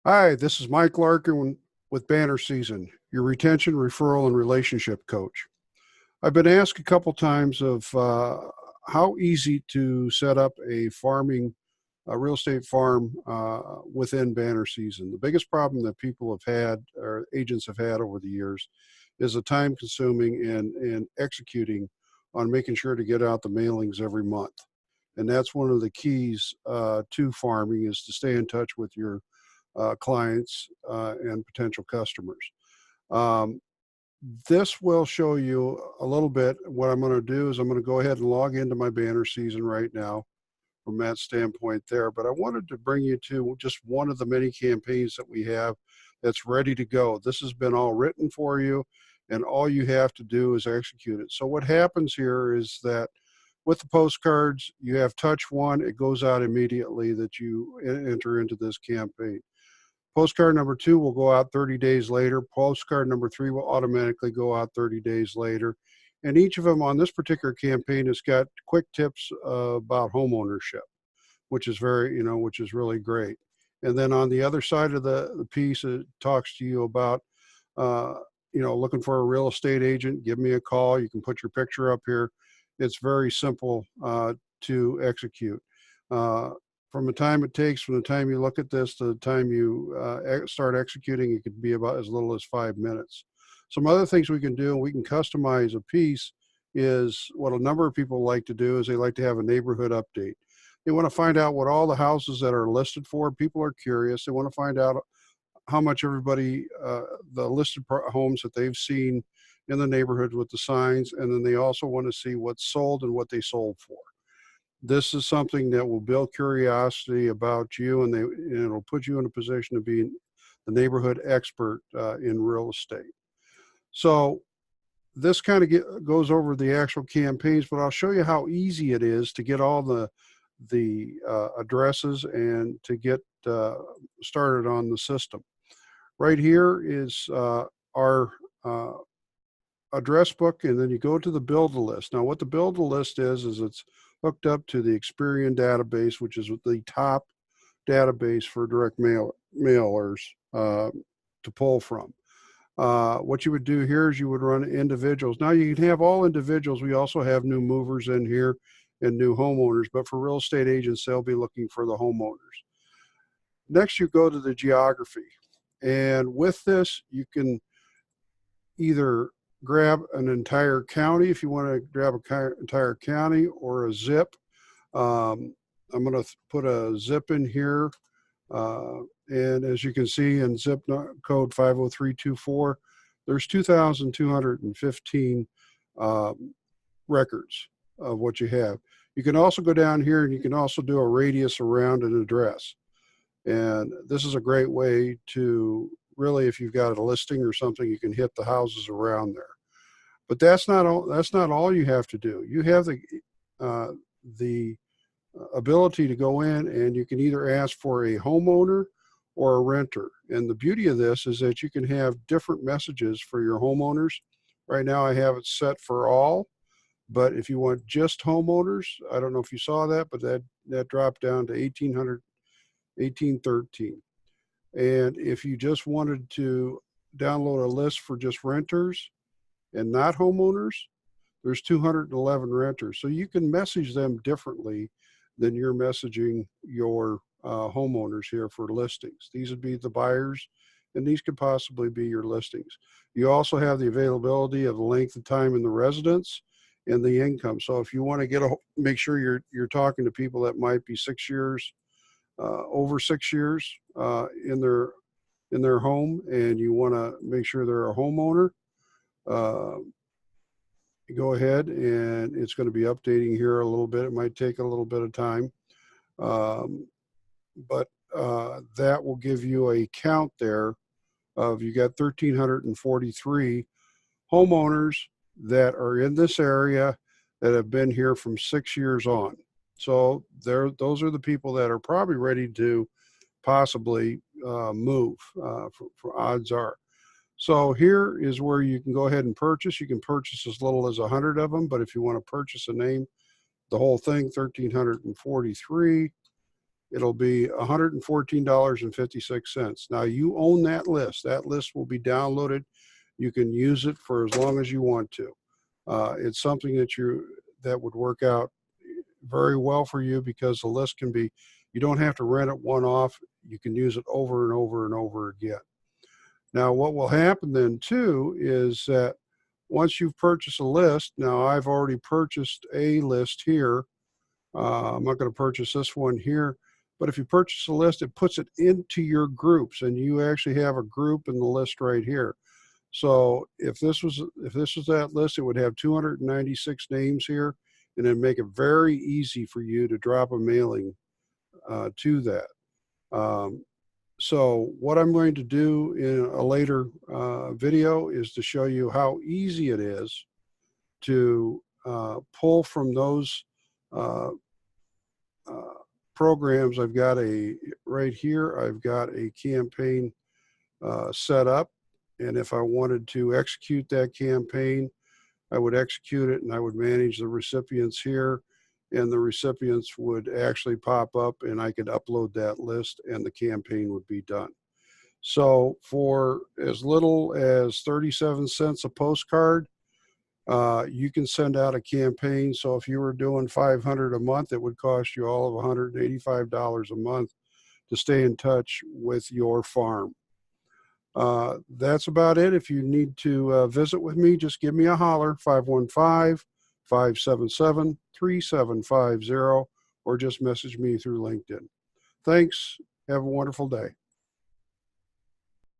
Hi, this is Mike Larkin with Banner Season, your retention, referral, and relationship coach. I've been asked a couple times of how easy to set up a real estate farm within Banner Season. The biggest problem that people have had, or agents have had over the years, is the time consuming and executing on making sure to get out the mailings every month. And that's one of the keys to farming, is to stay in touch with your clients and potential customers. Um, this will show you a little bit. What I'm going to do is I'm going to go ahead and log into my Banner Season right now from that standpoint there. But I wanted to bring you to just one of the many campaigns that we have that's ready to go. This has been all written for you, and all you have to do is execute it. So what happens here is that with the postcards, you have touch one, it goes out immediately that you enter into this campaign. Postcard number two will go out 30 days later. Postcard number three will automatically go out 30 days later. And each of them on this particular campaign has got quick tips about home ownership, which is which is really great. And then on the other side of the piece, it talks to you about, uh, looking for a real estate agent. Give me a call. You can put your picture up here. It's very simple to execute. Uh, from the time it takes, from the time you look at this to the time you start executing, it could be about as little as 5 minutes. Some other things we can do, and we can customize a piece, is what a number of people like to do is they like to have a neighborhood update. They want to find out what all the houses that are listed for. People are curious. They want to find out how much everybody, the listed homes that they've seen in the neighborhood with the signs, and then they also want to see what's sold and what they sold for. This is something that will build curiosity about you, and it'll put you in a position of being the neighborhood expert in real estate. So this kind of goes over the actual campaigns, but I'll show you how easy it is to get all the addresses and to get started on the system. Right here is our address book, and then you go to the build a list. Now, what the build a list is it's hooked up to the Experian database, which is the top database for direct mailers to pull from. What you would do here is you would run individuals. Now you can have all individuals. We also have new movers in here and new homeowners, but for real estate agents, they'll be looking for the homeowners. Next, you go to the geography. And with this, you can either grab an entire county if you want to grab an entire county, or a zip. I'm going to put a zip in here. And as you can see in zip code 50324, there's 2,215 records of what you have. You can also go down here and you can also do a radius around an address. And this is a great way to really, if you've got a listing or something, you can hit the houses around there. But that's not all you have to do. You have the ability to go in and you can either ask for a homeowner or a renter. And the beauty of this is that you can have different messages for your homeowners. Right now I have it set for all, but if you want just homeowners, I don't know if you saw that, but that dropped down to 1813. And if you just wanted to download a list for just renters and not homeowners, there's 211 renters. So you can message them differently than you're messaging your homeowners here for listings. These would be the buyers, and these could possibly be your listings. You also have the availability of the length of time in the residence and the income. So if you want to make sure you're talking to people that might be 6 years, over 6 years in their home, and you want to make sure they're a homeowner, go ahead, and it's going to be updating here a little bit. It might take a little bit of time, but that will give you a count there of, you got 1,343 homeowners that are in this area that have been here from 6 years on. So those are the people that are probably ready to possibly move, for odds are. So here is where you can go ahead and purchase. You can purchase as little as 100 of them, but if you want to purchase a name, the whole thing, 1,343, it'll be $114.56. Now you own that list. That list will be downloaded. You can use it for as long as you want to. It's something that would work out very well for you, because the list can be, you don't have to rent it one off. You can use it over and over and over again. Now, what will happen then too is that once you've purchased a list, now I've already purchased a list here. I'm not going to purchase this one here, but if you purchase a list, it puts it into your groups, and you actually have a group in the list right here. So if this was that list, it would have 296 names here, and it'd make it very easy for you to drop a mailing to that. So what I'm going to do in a later video is to show you how easy it is to pull from those programs. I've got right here, I've got a campaign set up. And if I wanted to execute that campaign, I would execute it, and I would manage the recipients here, and the recipients would actually pop up, and I could upload that list, and the campaign would be done. So for as little as 37 cents a postcard, you can send out a campaign. So if you were doing 500 a month, it would cost you all of $185 a month to stay in touch with your farm. That's about it. If you need to visit with me, just give me a holler, 515-577-3750, or just message me through LinkedIn. Thanks. Have a wonderful day.